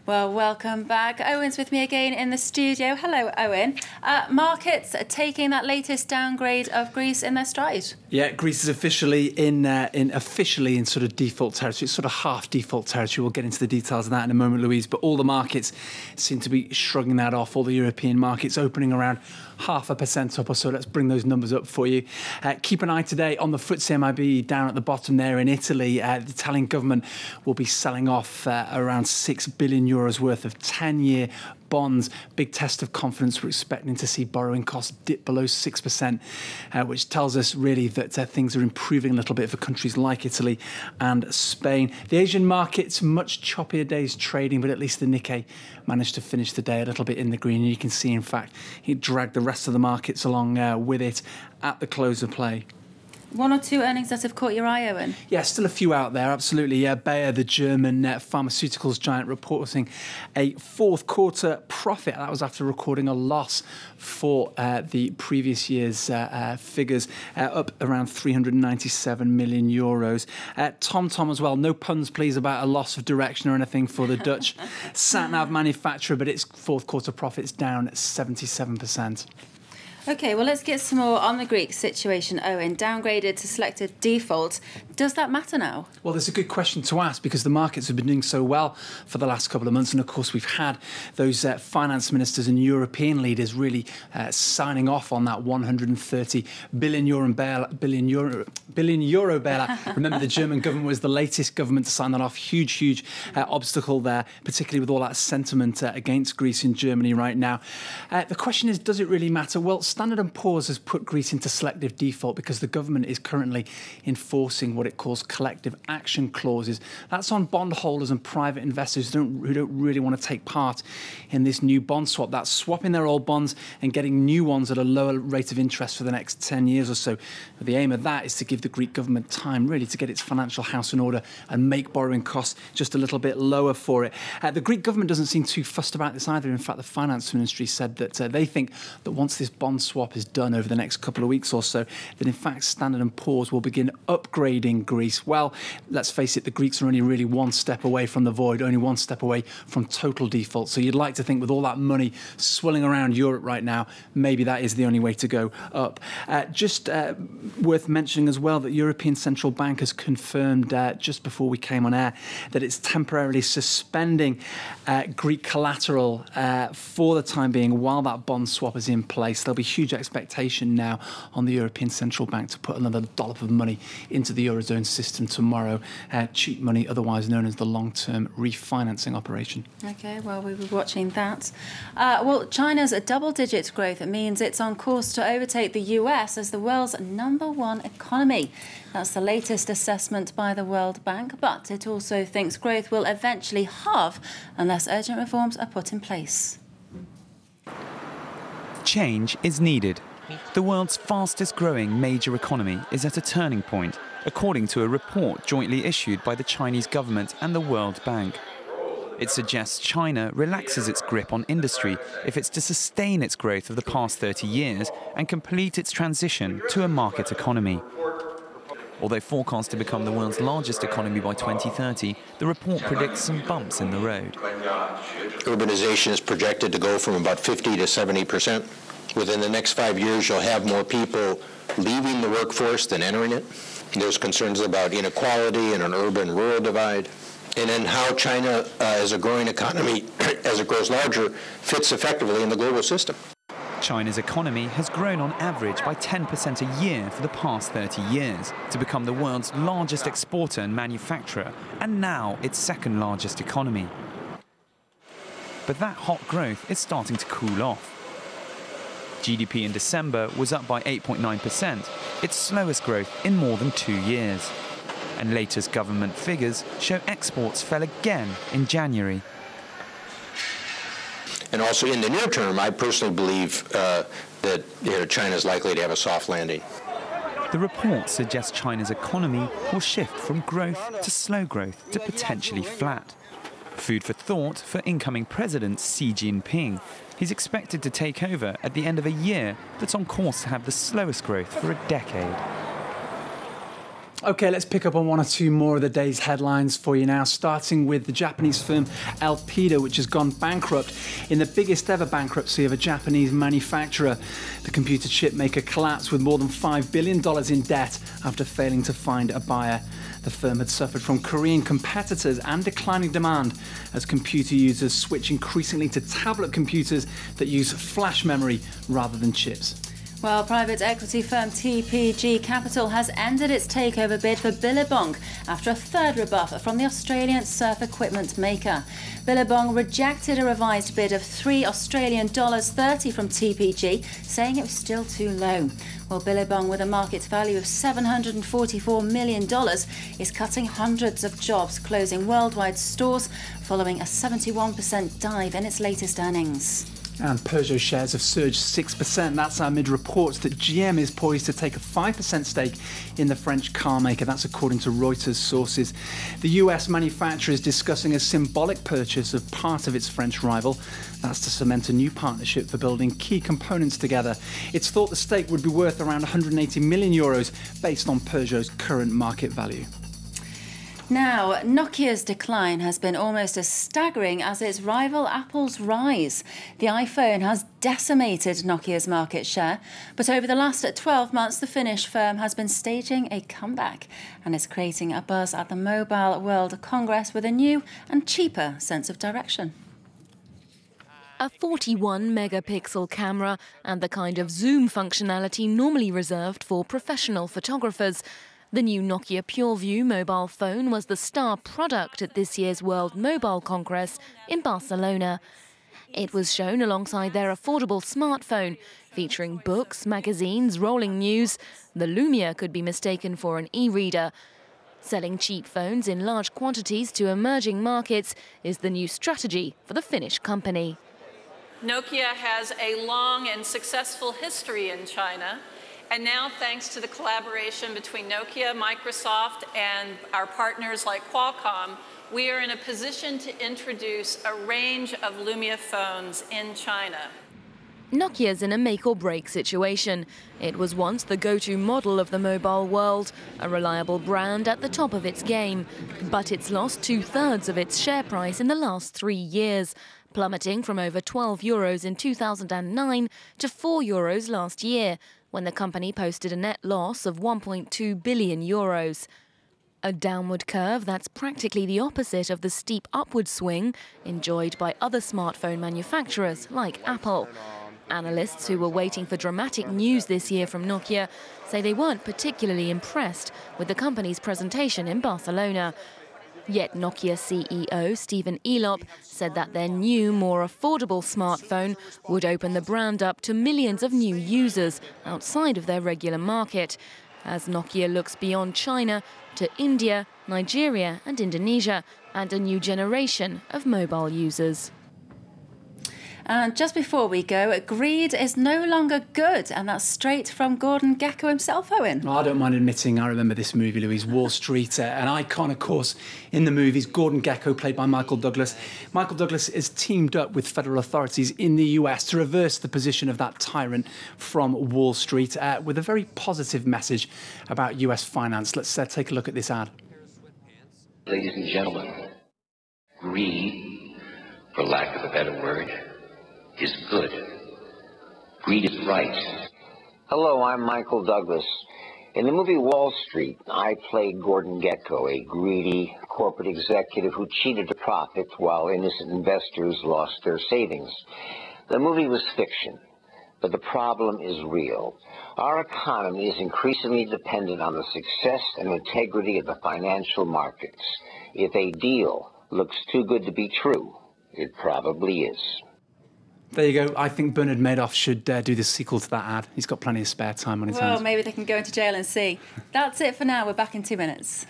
Well, welcome back. Owen's with me again in the studio. Hello, Owen. Markets are taking that latest downgrade of Greece in their stride. Yeah, Greece is officially in sort of default territory. It's sort of half default territory. We'll get into the details of that in a moment, Louise. But all the markets seem to be shrugging that off. All the European markets opening around 0.5% up or so. Let's bring those numbers up for you. Keep an eye today on the FTSE MIB down at the bottom there in Italy. The Italian government will be selling off around €6 billion worth of 10-year bonds. Big test of confidence. We're expecting to see borrowing costs dip below 6%, which tells us really that things are improving a little bit for countries like Italy and Spain. The Asian markets, much choppier days trading, but at least the Nikkei managed to finish the day a little bit in the green. And you can see, in fact, it dragged the rest of the markets along with it at the close of play. One or two earnings that have caught your eye, Owen? Yeah, still a few out there, absolutely. Bayer, the German pharmaceuticals giant, reporting a fourth quarter profit. That was after recording a loss for the previous year's figures, up around €397 million. TomTom as well, no puns please about a loss of direction or anything for the Dutch sat-nav manufacturer, but its fourth quarter profit's down 77%. OK, well, let's get some more on the Greek situation, Owen. Downgraded to selected default. Does that matter now? Well, there's a good question to ask because the markets have been doing so well for the last couple of months. And, of course, we've had those finance ministers and European leaders really signing off on that €130 billion bailout. Remember, the German government was the latest government to sign that off. Huge obstacle there, particularly with all that sentiment against Greece in Germany right now. The question is, does it really matter? Well, Standard & Poor's has put Greece into selective default because the government is currently enforcing what it calls collective action clauses. That's on bondholders and private investors who don't really want to take part in this new bond swap. That's swapping their old bonds and getting new ones at a lower rate of interest for the next 10 years or so. But the aim of that is to give the Greek government time really to get its financial house in order and make borrowing costs just a little bit lower for it. The Greek government doesn't seem too fussed about this either. In fact, the finance ministry said that they think that once this bond swap is done over the next couple of weeks or so, that in fact Standard & Poor's will begin upgrading Greece. Well, let's face it, the Greeks are only really one step away from the void, only one step away from total default. So you'd like to think with all that money swirling around Europe right now, maybe that is the only way to go up. Just worth mentioning as well that European Central Bank has confirmed just before we came on air that it's temporarily suspending Greek collateral for the time being while that bond swap is in place. There'll be huge expectation now on the European Central Bank to put another dollop of money into the Eurozone system tomorrow. Cheap money, otherwise known as the long-term refinancing operation. OK, well, we were watching that. Well, China's double-digit growth means it's on course to overtake the US as the world's #1 economy. That's the latest assessment by the World Bank, but it also thinks growth will eventually halve unless urgent reforms are put in place. Change is needed. The world's fastest growing major economy is at a turning point, according to a report jointly issued by the Chinese government and the World Bank. It suggests China relaxes its grip on industry if it's to sustain its growth of the past 30 years and complete its transition to a market economy. Although forecast to become the world's largest economy by 2030, the report predicts some bumps in the road. Urbanization is projected to go from about 50 to 70%. Within the next 5 years, you'll have more people leaving the workforce than entering it. There's concerns about inequality and an urban-rural divide. And then how China, as a growing economy, as it grows larger, fits effectively in the global system. China's economy has grown on average by 10% a year for the past 30 years to become the world's largest exporter and manufacturer, and now its second largest economy. But that hot growth is starting to cool off. GDP in December was up by 8.9%, its slowest growth in more than 2 years. And latest government figures show exports fell again in January. And also in the near term, I personally believe that China is likely to have a soft landing. The report suggests China's economy will shift from growth to slow growth to potentially flat. Food for thought for incoming President Xi Jinping. He's expected to take over at the end of a year that's on course to have the slowest growth for a decade. OK, let's pick up on one or two more of the day's headlines for you now, starting with the Japanese firm Elpida, which has gone bankrupt in the biggest ever bankruptcy of a Japanese manufacturer. The computer chip maker collapsed with more than $5 billion in debt after failing to find a buyer. The firm had suffered from Korean competitors and declining demand as computer users switch increasingly to tablet computers that use flash memory rather than chips. Well, private equity firm TPG Capital has ended its takeover bid for Billabong after a third rebuff from the Australian surf equipment maker. Billabong rejected a revised bid of $3.30 from TPG, saying it was still too low. Well, Billabong, with a market value of $744 million, is cutting hundreds of jobs, closing worldwide stores following a 71% dive in its latest earnings. And Peugeot shares have surged 6%. That's amid reports that GM is poised to take a 5% stake in the French car maker. That's according to Reuters sources. The US manufacturer is discussing a symbolic purchase of part of its French rival. That's to cement a new partnership for building key components together. It's thought the stake would be worth around 180 million euros based on Peugeot's current market value. Now, Nokia's decline has been almost as staggering as its rival Apple's rise. The iPhone has decimated Nokia's market share, but over the last 12 months, the Finnish firm has been staging a comeback and is creating a buzz at the Mobile World Congress with a new and cheaper sense of direction. A 41-megapixel camera and the kind of zoom functionality normally reserved for professional photographers. The new Nokia PureView mobile phone was the star product at this year's World Mobile Congress in Barcelona. It was shown alongside their affordable smartphone, featuring books, magazines, rolling news. The Lumia could be mistaken for an e-reader. Selling cheap phones in large quantities to emerging markets is the new strategy for the Finnish company. Nokia has a long and successful history in China. And now, thanks to the collaboration between Nokia, Microsoft, and our partners like Qualcomm, we are in a position to introduce a range of Lumia phones in China. Nokia's in a make-or-break situation. It was once the go-to model of the mobile world, a reliable brand at the top of its game. But it's lost two-thirds of its share price in the last 3 years, plummeting from over €12 in 2009 to €4 last year, when the company posted a net loss of €1.2 billion. A downward curve that's practically the opposite of the steep upward swing enjoyed by other smartphone manufacturers like Apple. Analysts who were waiting for dramatic news this year from Nokia say they weren't particularly impressed with the company's presentation in Barcelona. Yet Nokia CEO Stephen Elop said that their new, more affordable smartphone would open the brand up to millions of new users outside of their regular market, as Nokia looks beyond China to India, Nigeria and Indonesia, and a new generation of mobile users. And just before we go, greed is no longer good, and that's straight from Gordon Gekko himself, Owen. I don't mind admitting I remember this movie, Louise, Wall Street, an icon, of course, in the movies. Gordon Gekko, played by Michael Douglas. Michael Douglas has teamed up with federal authorities in the US to reverse the position of that tyrant from Wall Street with a very positive message about US finance. Let's take a look at this ad. Ladies and gentlemen, greed, for lack of a better word, is good. Greed is right. Hello, I'm Michael Douglas. In the movie Wall Street, I played Gordon Gekko, a greedy corporate executive who cheated to profit while innocent investors lost their savings. The movie was fiction, but the problem is real. Our economy is increasingly dependent on the success and integrity of the financial markets. If a deal looks too good to be true, it probably is. There you go. I think Bernard Madoff should do the sequel to that ad. He's got plenty of spare time on his hands. Well, maybe they can go into jail and see. That's it for now. We're back in 2 minutes.